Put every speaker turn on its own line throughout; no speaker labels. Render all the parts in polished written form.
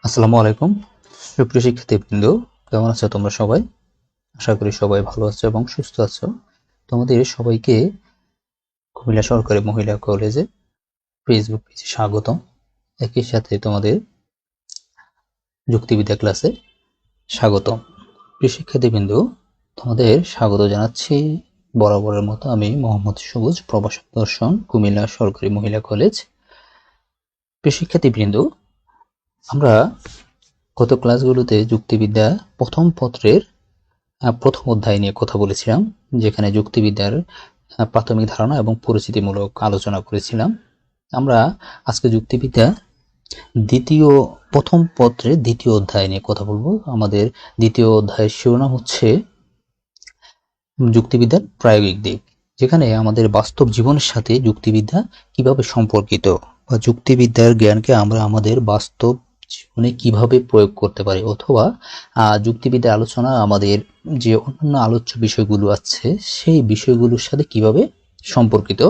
আসসালামু আলাইকুম সুপ্রিয় শিক্ষার্থীবৃন্দ, কেমন আছো তোমরা সবাই? আশা করি সবাই ভালো আছো এবং সুস্থ আছো। তোমাদের সবাইকে কুমিল্লা সরকারি মহিলা কলেজে ফেসবুক পেজে স্বাগতম। একই সাথে তোমাদের যুক্তিবিদ্যা ক্লাসে স্বাগতম। প্রিয় শিক্ষার্থীবৃন্দ, তোমাদের স্বাগত জানাচ্ছি বরাবরের মতো আমি মোহাম্মদ সবুজ, প্রভাষক দর্শন, কুমিল্লা সরকারি মহিলা কলেজ। প্রিয় শিক্ষার্থীবৃন্দ, আমরা গত ক্লাসগুলোতে যুক্তিবিদ্যা প্রথম পত্রের প্রথম অধ্যায় নিয়ে কথা বলেছিলাম, যেখানে যুক্তিবিদ্যার প্রাথমিক ধারণা এবং পরিচিতিমূলক আলোচনা করেছিলাম। আমরা আজকে যুক্তিবিদ্যা প্রথম পত্রের দ্বিতীয় অধ্যায় নিয়ে কথা বলবো। আমাদের দ্বিতীয় অধ্যায়ের শিরোনাম হচ্ছে যুক্তিবিদ্যার প্রায়োগিক দিক, যেখানে আমাদের বাস্তব জীবনের সাথে যুক্তিবিদ্যা কিভাবে সম্পর্কিত বা যুক্তিবিদ্যার জ্ঞানকে আমরা আমাদের বাস্তব জীবনে কিভাবে প্রয়োগ করতে পারি, অথবা যুক্তিবিদ্যার আলোচনা আমাদের যে অন্যান্য আলোচ্য বিষয়গুলো আছে সেই বিষয়গুলোর সাথে কিভাবে সম্পর্কিত,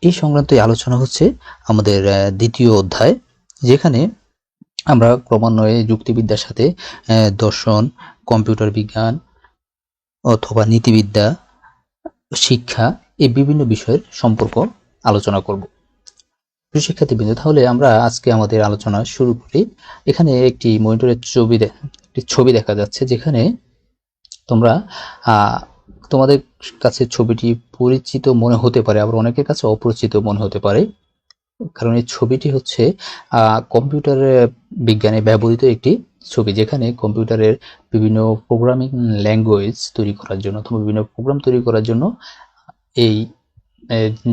এই সংক্রান্ত আলোচনা হচ্ছে আমাদের দ্বিতীয় অধ্যায়, যেখানে আমরা ক্রমান্বয়ে যুক্তিবিদ্যার সাথে দর্শন, কম্পিউটার বিজ্ঞান অথবা নীতিবিদ্যা, শিক্ষা, এই বিভিন্ন বিষয়ের সম্পর্ক আলোচনা করব। প্রিয় শিক্ষার্থীবৃন্দ, তাহলে আমরা আজকে আমাদের আলোচনা শুরু করি। এখানে একটি মনিটরের ছবি দেখা যাচ্ছে, যেখানে তোমরা তোমাদের কাছে ছবিটি পরিচিত মনে হতে পারে, আবার অনেকের কাছে অপরিচিত মনে হতে পারে, কারণ এই ছবিটি হচ্ছে কম্পিউটার বিজ্ঞানে ব্যবহৃত একটি ছবি, যেখানে কম্পিউটারের বিভিন্ন প্রোগ্রামিং ল্যাঙ্গুয়েজ তৈরি করার জন্য অথবা বিভিন্ন প্রোগ্রাম তৈরি করার জন্য এই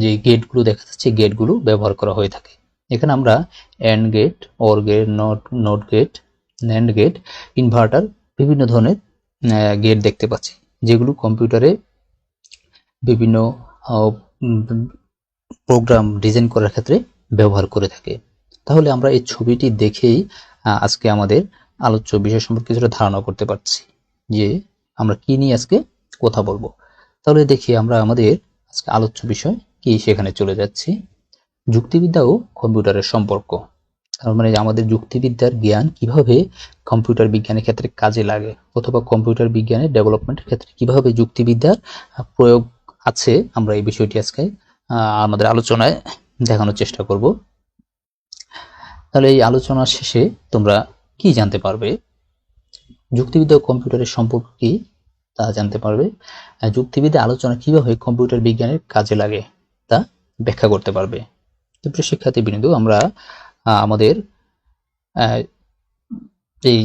যে গেটগুলো দেখা যাচ্ছে, গেটগুলো ব্যবহার করা হয়ে থাকে। এখানে আমরা and gate, or gate, not gate, nand gate, inverter, বিভিন্ন ধরনের গেট দেখতে পাচ্ছি, যেগুলো কম্পিউটারে বিভিন্ন প্রোগ্রাম ডিজাইন করার ক্ষেত্রে ব্যবহার করে থাকে। তাহলে আমরা এই ছবিটি দেখেই আজকে আমাদের আলোচ্য বিষয় সম্পর্কে কিছুটা ধারণা করতে পারছি যে আমরা কি নিয়ে আজকে কথা বলবো। তাহলে দেখি আমরা আমাদের আজকে আলোচ্য বিষয় কি, সেখানে চলে যাচ্ছি। যুক্তিবিদ্যা ও কম্পিউটারের সম্পর্ক, তার মানে আমাদের যুক্তিবিদ্যার জ্ঞান কিভাবে কম্পিউটার বিজ্ঞানের ক্ষেত্রে কাজে লাগে, অথবা কম্পিউটার বিজ্ঞানের ডেভেলপমেন্টের ক্ষেত্রে কিভাবে যুক্তিবিদ্যার প্রয়োগ আছে, আমরা এই বিষয়টি আজকে আমাদের আলোচনায় দেখানোর চেষ্টা করব। তাহলে এই আলোচনা শেষে তোমরা কি জানতে পারবে? যুক্তিবিদ্যা ও কম্পিউটারের সম্পর্ক কি তা জানতে পারবে। যুক্তিবিদ্যা আলোচনা কিভাবে কম্পিউটার বিজ্ঞানের কাজে লাগে তা ব্যাখ্যা করতে পারবে। প্রিয় শিক্ষার্থীবৃন্দ, আমরা আমাদের এই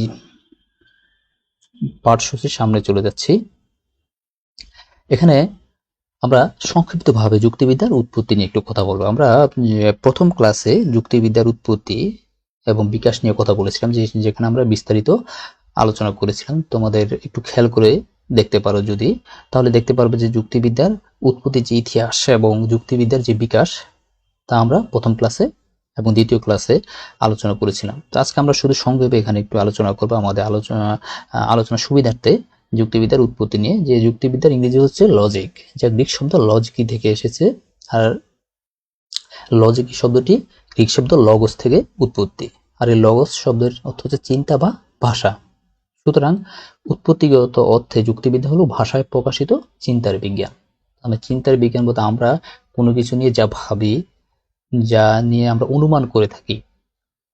পাঠসূচির সামনে চলে যাচ্ছি। এখানে আমরা সংক্ষিপ্তভাবে যুক্তিবিদ্যার উৎপত্তি নিয়ে একটু কথা বলবো। আমরা প্রথম ক্লাসে যুক্তিবিদ্যার উৎপত্তি এবং বিকাশ নিয়ে কথা বলেছিলাম, যেখানে আমরা বিস্তারিত আলোচনা করেছিলাম। তোমাদের একটু খেয়াল করে দেখতে পারো যদি, তাহলে দেখতে পারবে যে যুক্তিবিদ্যার উৎপত্তির যে ইতিহাস এবং যুক্তিবিদ্যার যে বিকাশ, তা আমরা প্রথম ক্লাসে এবং দ্বিতীয় ক্লাসে আলোচনা করেছিলাম। তো আজকে আমরা শুধু সংক্ষেপে এখানে একটু আলোচনা করবো আমাদের আলোচনা সুবিধার্থে যুক্তিবিদ্যার উৎপত্তি নিয়ে। যে যুক্তিবিদ্যার ইংরেজি হচ্ছে লজিক, যা গ্রিক শব্দ লজিকি থেকে এসেছে। আর লজিক শব্দটি গ্রিক শব্দ লগস থেকে উৎপত্তি, আর এই লগস শব্দের অর্থ হচ্ছে চিন্তা বা ভাষা। সুতরাং উৎপত্তিগত অর্থে যুক্তিবিদ্যা হলো ভাষায় প্রকাশিত চিন্তার বিজ্ঞান। মানে চিন্তার বিজ্ঞান বলতে আমরা কোনো কিছু নিয়ে যা ভাবি, যা নিয়ে আমরা অনুমান করে থাকি,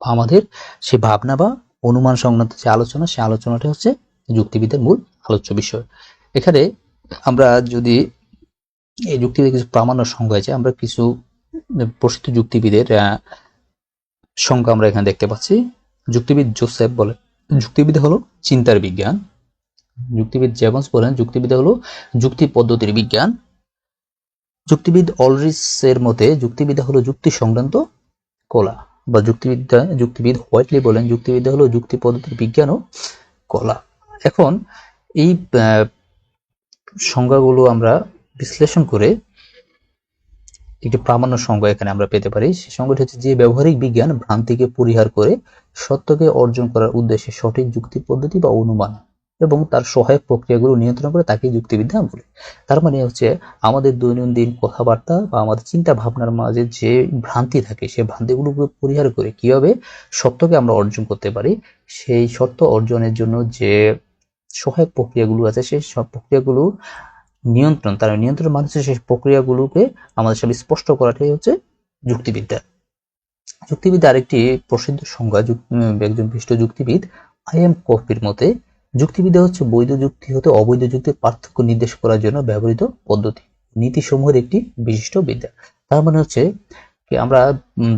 আমাদের সে ভাবনা বা অনুমান সংক্রান্ত যে আলোচনা, সে আলোচনাটা হচ্ছে যুক্তিবিদ্যার মূল আলোচ্য বিষয়। এখানে আমরা যদি এই যুক্তিবিদ্যার কিছু প্রামাণ্য সংজ্ঞা আছে, আমরা কিছু প্রসিদ্ধ যুক্তিবিদের সংজ্ঞা আমরা এখানে দেখতে পাচ্ছি। যুক্তিবিদ জোসেফ বলে যুক্তিবিদ্যা হলো চিন্তার বিজ্ঞান। যুক্তিবিদ জেমস বলেন যুক্তিবিদ্যা হলো যুক্তি পদ্ধতির বিজ্ঞান। যুক্তিবিদ অলরিস এর মতে যুক্তিবিদ্যা হলো যুক্তি সংক্রান্ত কলা, বা যুক্তিবিদ হোয়াইটলি বলেন যুক্তিবিদ্যা হলো যুক্তি পদ্ধতির বিজ্ঞান ও কলা। এখন এই সংজ্ঞাগুলো আমরা বিশ্লেষণ করে একটি প্রামাণ্য সংজ্ঞা এখানে আমরা পেতে পারি। সেই সংজ্ঞাটি হচ্ছে যে ব্যবহারিক বিজ্ঞান ভ্রান্তিকে পরিহার করে সত্যকে অর্জন করার উদ্দেশ্যে সঠিক যুক্তি পদ্ধতি বা অনুমান এবং তার সহায়ক প্রক্রিয়াগুলো নিয়ন্ত্রণ করে তাকে যুক্তিবিদ্যা বলে। তার মানে হচ্ছে আমাদের দৈনন্দিন কথাবার্তা বা আমাদের চিন্তা ভাবনার মাঝে যে ভ্রান্তি থাকে সেই ভ্রান্তিগুলোকে পরিহার করে কিভাবে সত্যকে আমরা অর্জন করতে পারি, সেই সত্য অর্জনের জন্য যে সহায়ক প্রক্রিয়াগুলো আছে সেই সব প্রক্রিয়াগুলো তার নিয়ন্ত্রণ মানে হচ্ছে সেই প্রক্রিয়াগুলোকে আমাদের সামনে স্পষ্ট করাটাই হচ্ছে যুক্তিবিদ্যা। যুক্তিবিদ্যা আরেকটি প্রসিদ্ধ সংজ্ঞা একজন বিশিষ্ট যুক্তিবিদ আই.এম. কফির মতে যুক্তিবিদ্যা হচ্ছে বৈধ যুক্তি হতে অবৈধ যুক্তির পার্থক্য নির্দেশ করার জন্য ব্যবহৃত পদ্ধতি, নীতিসমূহের একটি বিশিষ্ট বিদ্যা। তার মানে হচ্ছে কি আমরা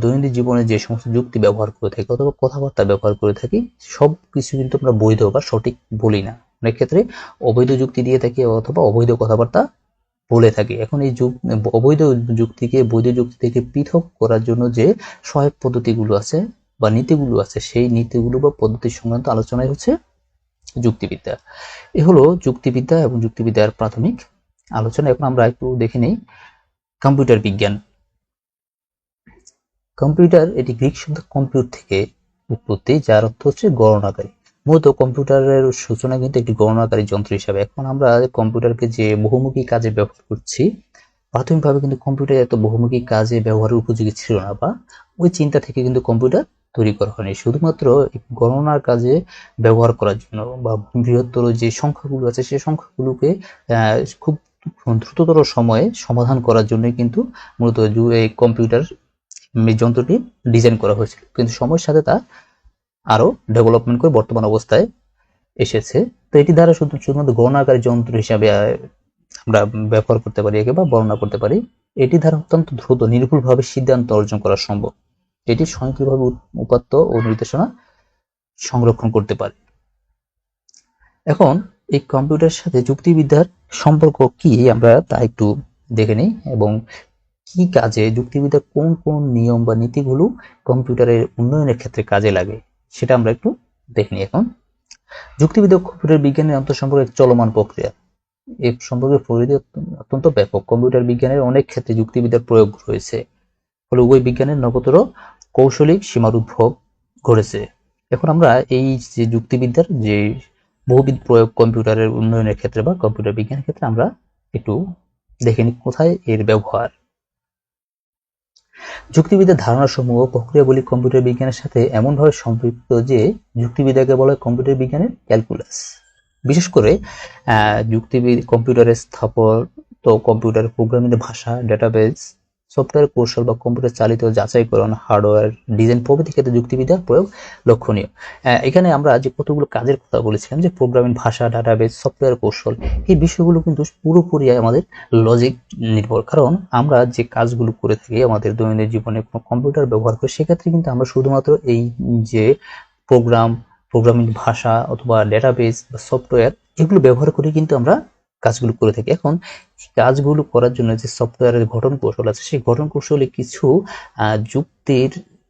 দৈনন্দিন জীবনে যে সমস্ত যুক্তি ব্যবহার করে থাকি অথবা কথাবার্তা ব্যবহার করে থাকি সব কিছু কিন্তু আমরা বৈধ বা সঠিক বলি না, অনেক ক্ষেত্রে অবৈধ যুক্তি দিয়ে থাকি অথবা অবৈধ কথাবার্তা বলে থাকি। এখন এই অবৈধ যুক্তিকে বৈধ যুক্তি থেকে পৃথক করার জন্য যে সহায়ক পদ্ধতিগুলো আছে বা নীতিগুলো আছে সেই নীতিগুলো বা পদ্ধতি সংক্রান্ত আলোচনাই হচ্ছে যুক্তিবিদ্যা। এ হলো যুক্তিবিদ্যা এবং যুক্তিবিদ্যার প্রাথমিক আলোচনা। এখন আমরা একটু দেখে নিই কম্পিউটার বিজ্ঞান। কম্পিউটার এটি গ্রিক শব্দ কম্পিউট থেকে উৎপত্তি, যার অর্থ হচ্ছে গণনাকারী। মূলত কম্পিউটারের সূচনা কিন্তু একটি গণনাকারী যন্ত্র হিসাবে। এখন আমরা কম্পিউটারকে যে বহুমুখী কাজে ব্যবহার করছি, প্রাথমিকভাবে কিন্তু কম্পিউটার এত বহুমুখী কাজে ব্যবহারের উপযোগী ছিল না, বা ওই চিন্তা থেকে কিন্তু কম্পিউটার তৈরি করা হয়নি শুধুমাত্র গণনার কাজে ব্যবহার করার জন্য, বা বৃহত্তর যে সংখ্যাগুলো আছে সেই সংখ্যাগুলোকে খুব দ্রুততর সময়ে সমাধান করার জন্য কিন্তু মূলত এই কম্পিউটার যন্ত্রটি ডিজাইন করা হয়েছিল। কিন্তু সময়ের সাথে তা আরো ডেভেলপমেন্ট করে বর্তমান অবস্থায় এসেছে। তো এটি দ্বারা শুধুমাত্র গণনাকারী যন্ত্র হিসাবে আমরা ব্যবহার করতে পারি একে বা বর্ণনা করতে পারি। এটি দ্বারা অত্যন্ত দ্রুত নির্ভুলভাবে সিদ্ধান্ত অর্জন করা সম্ভব। এটি স্বয়ংক্রিয়ভাবে উপাত্ত ও নির্দেশনা সংরক্ষণ করতে পারে। এখন এই কম্পিউটারের সাথে যুক্তিবিদ্যার সম্পর্ক কি আমরা তা একটু দেখে নিই, এবং কি কাজে যুক্তিবিদ্যার কোন কোন নিয়ম বা নীতিগুলো কম্পিউটারের উন্নয়নের ক্ষেত্রে কাজে লাগে সেটা আমরা একটু দেখে নিই। এখন যুক্তিবিদ্যা কম্পিউটার বিজ্ঞানের আন্তঃসম্পর্ক এক চলমান প্রক্রিয়া। এর সম্পর্কে পরিধি অত্যন্ত ব্যাপক। কম্পিউটার বিজ্ঞানের অনেক ক্ষেত্রে যুক্তিবিদ্যার প্রয়োগ রয়েছে, ফলে উভয় বিজ্ঞানের নবতর কৌশলিক সীমার উদ্ভব ঘটেছে। এখন আমরা এই যে যুক্তিবিদ্যার যে বহুবিধ প্রয়োগ কম্পিউটারের উন্নয়নের ক্ষেত্রে বা কম্পিউটার বিজ্ঞানের ক্ষেত্রে আমরা একটু দেখে নিই কোথায় এর ব্যবহার। যুক্তিবিদ্যার ধারণাসমূহ প্রক্রিয়াবলী কম্পিউটার বিজ্ঞানের সাথে এমনভাবে সম্পৃক্ত যে যুক্তিবিদ্যাকে বলা হয় কম্পিউটার বিজ্ঞানের ক্যালকুলাস। বিশেষ করে কম্পিউটারের স্থাপত্য, কম্পিউটার প্রোগ্রামিং ভাষা, ডেটাবেস, সফটওয়্যার কৌশল বা কম্পিউটার চালিত যাচাইকরণ, হার্ডওয়্যার ডিজাইন প্রভৃতি ক্ষেত্রে যুক্তিবিদ্যার প্রয়োগ লক্ষণীয়। এখানে আমরা যে কতগুলো কাজের কথা বলেছিলাম, যে প্রোগ্রামিং ভাষা, ডাটাবেস, সফটওয়্যার কৌশল, এই বিষয়গুলো কিন্তু পুরোপুরি আমাদের লজিক নির্ভর। কারণ আমরা যে কাজগুলো করে থাকি আমাদের দৈনন্দিন জীবনে কোনো কম্পিউটার ব্যবহার করে, সেক্ষেত্রে কিন্তু আমরা শুধুমাত্র এই যে প্রোগ্রামিং ভাষা অথবা ডেটাবেস বা সফটওয়্যার এগুলো ব্যবহার করে কিন্তু আমরা কাজগুলো করে থাকি। এখন এই কাজগুলো করার জন্য যে সফটওয়্যারের গঠন কৌশল আছে, সেই গঠন কৌশলে কিছু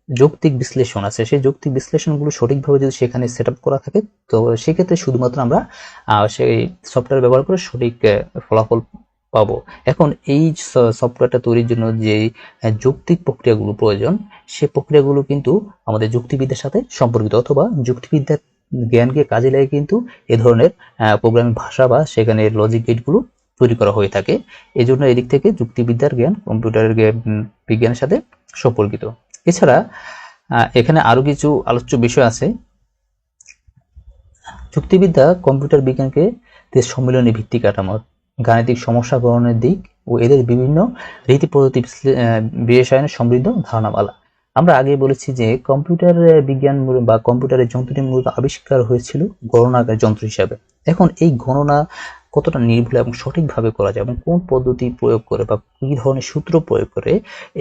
যৌক্তিক বিশ্লেষণ আছে। সেই যৌক্তিক বিশ্লেষণগুলো সঠিকভাবে যদি সেখানে সেট আপ করা থাকে, তো সেক্ষেত্রে শুধুমাত্র আমরা সেই সফটওয়্যার ব্যবহার করে সঠিক ফলাফল পাবো। এখন এই সফটওয়্যারটা তৈরির জন্য যে যৌক্তিক প্রক্রিয়াগুলো প্রয়োজন, সেই প্রক্রিয়াগুলো কিন্তু আমাদের যুক্তিবিদ্যার সাথে সম্পর্কিত, অথবা যুক্তিবিদ্যার জ্ঞানকে কাজে লাগে কিন্তু এ ধরনের প্রোগ্রামিং ভাষা বা সেখানে লজিক গেটগুলো তৈরি করা হয়ে থাকে। এই জন্য এদিক থেকে যুক্তিবিদ্যার জ্ঞান কম্পিউটারের বিজ্ঞানের সাথে সম্পর্কিত। এছাড়া এখানে আরো কিছু আলোচ্য বিষয় আছে। যুক্তিবিদ্যা কম্পিউটার বিজ্ঞানকে সম্মিলনী ভিত্তিক কাঠামো, গাণিতিক সমস্যা গ্রহণের দিক ও এদের বিভিন্ন রীতি পদ্ধতি বিশেষায়নের সমৃদ্ধ ধারণামালা। আমরা আগে বলেছি যে কম্পিউটার বিজ্ঞান বা কম্পিউটারের যন্ত্রটি মূলত আবিষ্কার হয়েছিল গণনাকারী যন্ত্র হিসাবে। এখন এই গণনা কতটা নির্ভুল এবং সঠিকভাবে করা যায় এবং কোন পদ্ধতি প্রয়োগ করে বা কি ধরনের সূত্র প্রয়োগ করে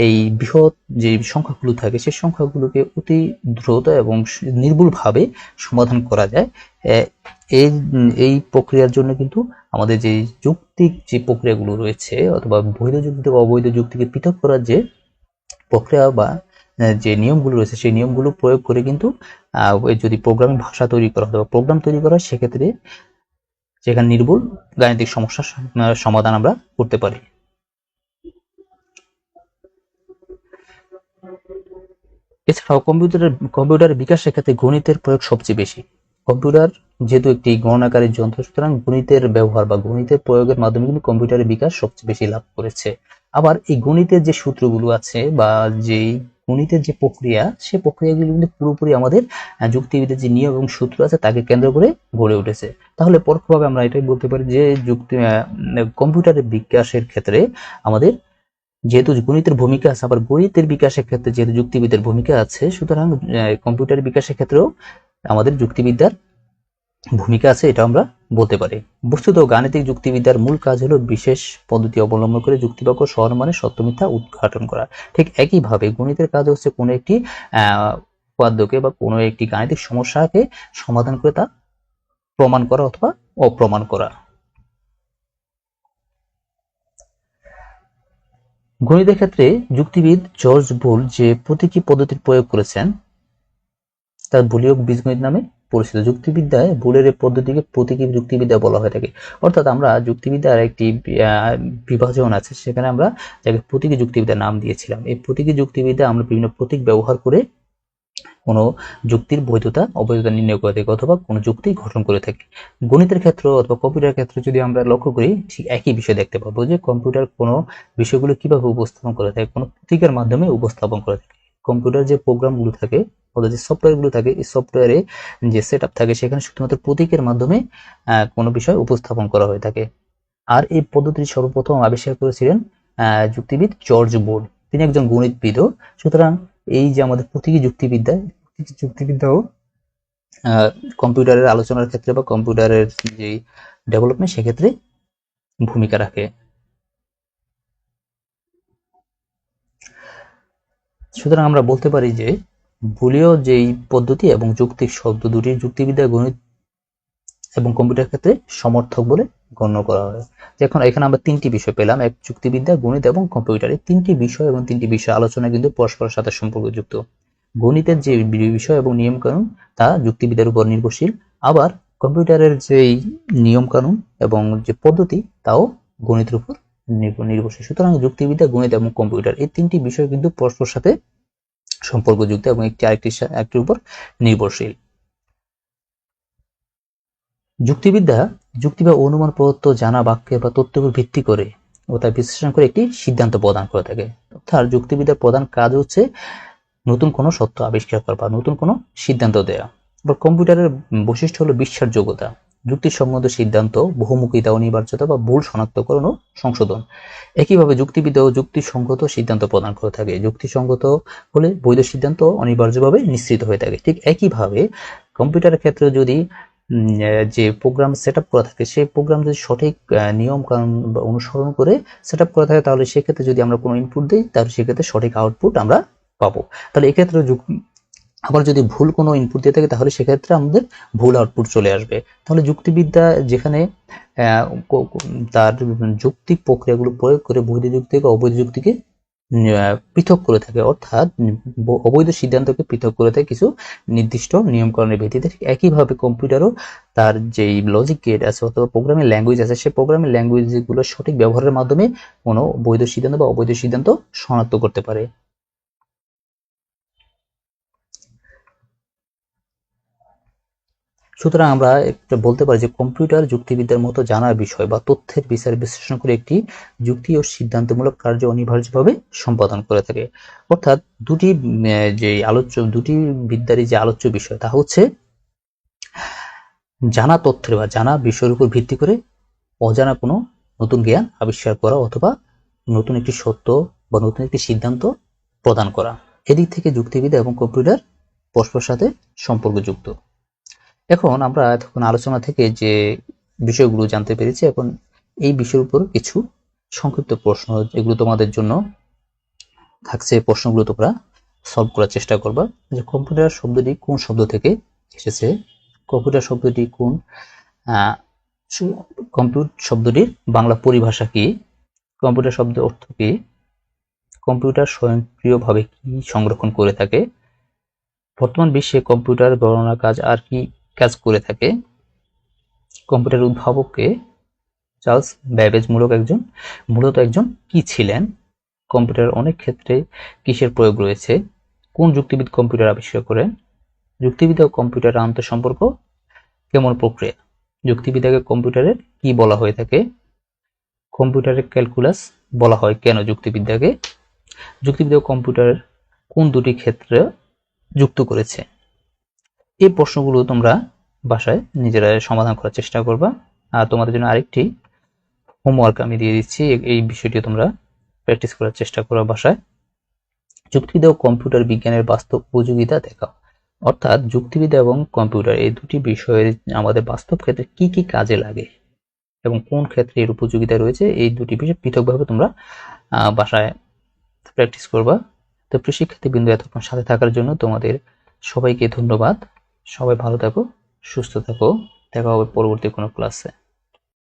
এই বৃহৎ যে সংখ্যাগুলো থাকে সেই সংখ্যাগুলোকে অতি দ্রুত এবং নির্ভুলভাবে সমাধান করা যায়, এই প্রক্রিয়ার জন্য কিন্তু আমাদের যে যৌক্তিক যে প্রক্রিয়াগুলো রয়েছে অথবা বৈধ যুক্তি বা অবৈধ যুক্তিকে পৃথক করার যে প্রক্রিয়া বা যে নিয়মগুলো রয়েছে সেই নিয়মগুলো প্রয়োগ করে কিন্তু যদি প্রোগ্রামিং ভাষা তৈরি করা হয় বা প্রোগ্রাম তৈরি করা হয়, সেক্ষেত্রে যেখানে নির্ভুল গাণিতিক সমস্যার সমাধান আমরা করতে পারি। এছাড়াও কম্পিউটারের বিকাশের ক্ষেত্রে গণিতের প্রয়োগ সবচেয়ে বেশি। কম্পিউটার যেহেতু একটি গণনাকারী যন্ত্র, সুতরাং গণিতের ব্যবহার বা গণিতের প্রয়োগের মাধ্যমে কিন্তু কম্পিউটারের বিকাশ সবচেয়ে বেশি লাভ করেছে। আবার এই গণিতের যে সূত্রগুলো আছে বা যেই গণিতের যে প্রক্রিয়া, সে প্রক্রিয়াগুলো কিন্তু পুরোপুরি আমাদের যুক্তিবিদ্যার যে নিয়ম এবং সূত্র আছে তাকে কেন্দ্র করে গড়ে উঠেছে। তাহলে পরোক্ষভাবে আমরা এটাই বলতে পারি যে কম্পিউটারের বিকাশের ক্ষেত্রে আমাদের যেহেতু গণিতের ভূমিকা আছে, আবার গণিতের বিকাশের ক্ষেত্রে যেহেতু যুক্তিবিদ্যার ভূমিকা আছে, সুতরাং কম্পিউটারের বিকাশের ক্ষেত্রেও আমাদের যুক্তিবিদ্যার ভূমিকা আছে, এটা আমরা বলতে পারি। বস্তুত গাণিতিক যুক্তিবিদ্যার মূল কাজ হলো বিশেষ পদ্ধতি অবলম্বন করে যুক্তিবাক্য সহজ মানে সত্য মিথ্যা উদ্ঘাটন করা। ঠিক একইভাবে গণিতের কাজ হচ্ছে কোনো একটি উপাদ্যকে বা কোনো একটি গাণিতিক সমস্যাকে সমাধান করে তা প্রমাণ করা অথবা অপ্রমাণ করা। গণিতের ক্ষেত্রে যুক্তিবিদ জর্জ বুল যে প্রতীকী পদ্ধতির প্রয়োগ করেছেন তার বুলীয় বীজগণিত নামে পরিচিত। যুক্তিবিদ্যায় বুলের এই পদ্ধতিকে প্রতীকী যুক্তিবিদ্যা বলা হয়ে থাকে। অর্থাৎ আমরা যুক্তিবিদ্যার একটি বিভাজন আছে, সেখানে আমরা যাকে প্রতীকী যুক্তিবিদ্যার নাম দিয়েছিলাম। এই প্রতীকী যুক্তিবিদ্যা আমরা বিভিন্ন প্রতীক ব্যবহার করে কোনো যুক্তির বৈধতা অবৈধতা নির্ণয় করে থাকি অথবা কোনো যুক্তি গঠন করে থাকি। গণিতের ক্ষেত্র অথবা কম্পিউটার ক্ষেত্রে যদি আমরা লক্ষ্য করি, ঠিক একই বিষয় দেখতে পাবো যে কম্পিউটার কোনো বিষয়গুলো কিভাবে উপস্থাপন করে থাকে, কোনো প্রতীকের মাধ্যমে উপস্থাপন করে থাকে। কম্পিউটার যে প্রোগ্রামগুলো থাকে অথবা যে সফটওয়্যারগুলো থাকে, এই সফটওয়্যারে যে সেট আপ থাকে সেখানে শুধুমাত্র প্রতীকের মাধ্যমে কোনো বিষয় উপস্থাপন করা হয়ে থাকে। আর এই পদ্ধতিটি সর্বপ্রথম আবিষ্কার করেছিলেন যুক্তিবিদ জর্জ বোর্ড। তিনি একজন গণিতবিদও। সুতরাং এই যে আমাদের প্রতীকী যুক্তিবিদ্যা, যুক্তিবিদ্যাও কম্পিউটারের আলোচনার ক্ষেত্রে বা কম্পিউটারের যে ডেভেলপমেন্ট সেক্ষেত্রে ভূমিকা রাখে। সুতরাং আমরা বলতে পারি যে বুলীয় যেই পদ্ধতি এবং যৌক্তিক শব্দ দুটি যুক্তিবিদ্যা, গণিত এবং কম্পিউটার ক্ষেত্রে সমর্থক বলে গণ্য করা হয়। এখন এখানে আমরা তিনটি বিষয় পেলাম, এক যুক্তিবিদ্যা, গণিত এবং কম্পিউটার। এই তিনটি বিষয় এবং তিনটি বিষয় আলোচনা কিন্তু পরস্পরের সাথে সম্পর্কযুক্ত। গণিতের যে বিষয় এবং নিয়ম কানুন তা যুক্তিবিদ্যার উপর নির্ভরশীল, আবার কম্পিউটারের যে নিয়ম কানুন এবং যে পদ্ধতি তাও গণিতের উপর নির্ভরশীল। সুতরাং যুক্তিবিদ্যা, গণিত এবং কম্পিউটার এই তিনটি বিষয় কিন্তু পরস্পর সাথে সম্পর্কযুক্ত এবং একটি আরেকটির উপর নির্ভরশীল। যুক্তিবিদ্যা যুক্তি বা অনুমান প্রদত্ত জানা বাক্য বা তথ্যের উপর ভিত্তি করে ও তা বিশ্লেষণ করে একটি সিদ্ধান্ত প্রদান করে থাকে। অর্থাৎ যুক্তিবিদ্যার প্রধান কাজ হচ্ছে নতুন কোনো সত্য আবিষ্কার করা বা নতুন কোনো সিদ্ধান্ত দেওয়া। আবার কম্পিউটারের বৈশিষ্ট্য হলো বিশ্বাসযোগ্যতা, যুক্তিসঙ্গত সিদ্ধান্ত, বহুমুখিতা, অনিবার্যতা বা ভুল শনাক্তকরণ ও সংশোধন। একইভাবে যুক্তিবিদ্যা ও যুক্তিসঙ্গত সিদ্ধান্ত প্রদান করে থাকে। যুক্তিসঙ্গত হলে বৈধ সিদ্ধান্ত অনিবার্যভাবে নিশ্চিত হয়ে থাকে। ঠিক একইভাবে কম্পিউটারের ক্ষেত্রে যদি যে প্রোগ্রাম সেট আপ করা থাকে, সেই প্রোগ্রাম যদি সঠিক নিয়ম কানুন বা অনুসরণ করে সেট আপ করা থাকে, তাহলে সেক্ষেত্রে যদি আমরা কোনো ইনপুট দিই তাহলে সেক্ষেত্রে সঠিক আউটপুট আমরা পাবো। তাহলে এক্ষেত্রে আবার যদি ভুল কোনো ইনপুট দিয়ে থাকে তাহলে সেক্ষেত্রে আমাদের ভুল আউটপুট চলে আসবে। তাহলে যুক্তিবিদ্যা যেখানে তার যৌক্তিক প্রক্রিয়াগুলো প্রয়োগ করে বৈধ যুক্তি বা অবৈধ যুক্তিকে পৃথক করে থাকে, অর্থাৎ অবৈধ সিদ্ধান্তকে পৃথক করে থাকে কিছু নির্দিষ্ট নিয়মকানুনের ভিত্তিতে। একইভাবে কম্পিউটারও তার যেই লজিক গেট আছে অথবা প্রোগ্রামিং ল্যাঙ্গুয়েজ আছে, সেই প্রোগ্রামিং ল্যাঙ্গুয়েজগুলো সঠিক ব্যবহারের মাধ্যমে কোনো বৈধ সিদ্ধান্ত বা অবৈধ সিদ্ধান্ত শনাক্ত করতে পারে। সুতরাং আমরা বলতে পারি যে কম্পিউটার যুক্তিবিদ্যার মতো জানার বিষয় বা তথ্যের বিচার বিশ্লেষণ করে একটি যুক্তি ও সিদ্ধান্তমূলক কার্য অনিবার্যভাবে সম্পাদন করে থাকে। অর্থাৎ দুটি বিদ্যারই যে আলোচ্য বিষয় তা হচ্ছে জানা তথ্যের বা জানা বিষয়ের উপর ভিত্তি করে অজানা কোনো নতুন জ্ঞান আবিষ্কার করা অথবা নতুন একটি সত্য বা নতুন একটি সিদ্ধান্ত প্রদান করা। এদিক থেকে যুক্তিবিদ্যা এবং কম্পিউটার পরস্পর সাথে সম্পর্কযুক্ত। এখন আমরা এতক্ষণ আলোচনা থেকে যে বিষয়গুলো জানতে পেরেছি, এখন এই বিষয়ের উপর কিছু সংক্ষিপ্ত প্রশ্ন, এগুলো তোমাদের জন্য থাকছে। প্রশ্নগুলো তোমরা সলভ করার চেষ্টা করবা। যে কম্পিউটার শব্দটি কোন শব্দ থেকে এসেছে, কম্পিউটার শব্দটি কোন কম্পিউটার শব্দটির বাংলা পরিভাষা কি, কম্পিউটার শব্দের অর্থ কি, কম্পিউটার স্বয়ংক্রিয়ভাবে কি সংরক্ষণ করে থাকে, বর্তমান বিশ্বে কম্পিউটার গণনা কাজ আর কি কাজ করে থাকে, কম্পিউটার উদ্ভাবককে চার্লস ব্যাবেজ মূলত একজন কি ছিলেন, কম্পিউটার অনেক ক্ষেত্রে কিসের প্রয়োগ রয়েছে, কোন যুক্তিবিদ কম্পিউটার আবিষ্কার করেন, যুক্তিবিদ্যা ও কম্পিউটার আন্তঃসম্পর্ক, কেমন প্রক্রিয়া? যুক্তিবিদ্যাকে কম্পিউটারের কি বলা হয়ে থাকে? কম্পিউটারের ক্যালকুলাস বলা হয় কেন যুক্তিবিদ্যাকে? যুক্তিবিদ্যা ও কম্পিউটার কোন দুটি ক্ষেত্রে যুক্ত করেছে? এই প্রশ্নগুলো তোমরা বাসায় নিজেরা সমাধান করার চেষ্টা করবা। আর তোমাদের জন্য আরেকটি হোমওয়ার্ক আমি দিয়ে দিচ্ছি, এই বিষয়টি তোমরা প্র্যাকটিস করার চেষ্টা করো বাসায়। যুক্তিবিদ্যা ও কম্পিউটার বিজ্ঞানের বাস্তব উপযোগিতা দেখাও। অর্থাৎ যুক্তিবিদ্যা এবং কম্পিউটার এই দুটি বিষয়ের আমাদের বাস্তব ক্ষেত্রে কি কি কাজে লাগে এবং কোন ক্ষেত্রে এর উপযোগিতা রয়েছে, এই দুটি বিষয় পৃথকভাবে তোমরা বাসায় প্র্যাকটিস করবা। তো প্রিয় শিক্ষার্থীবৃন্দ, এতক্ষণ সাথে থাকার জন্য তোমাদের সবাইকে ধন্যবাদ। সবাই ভালো থাকো, সুস্থ থাকো, দেখা হবে পরবর্তী কোনো ক্লাসে।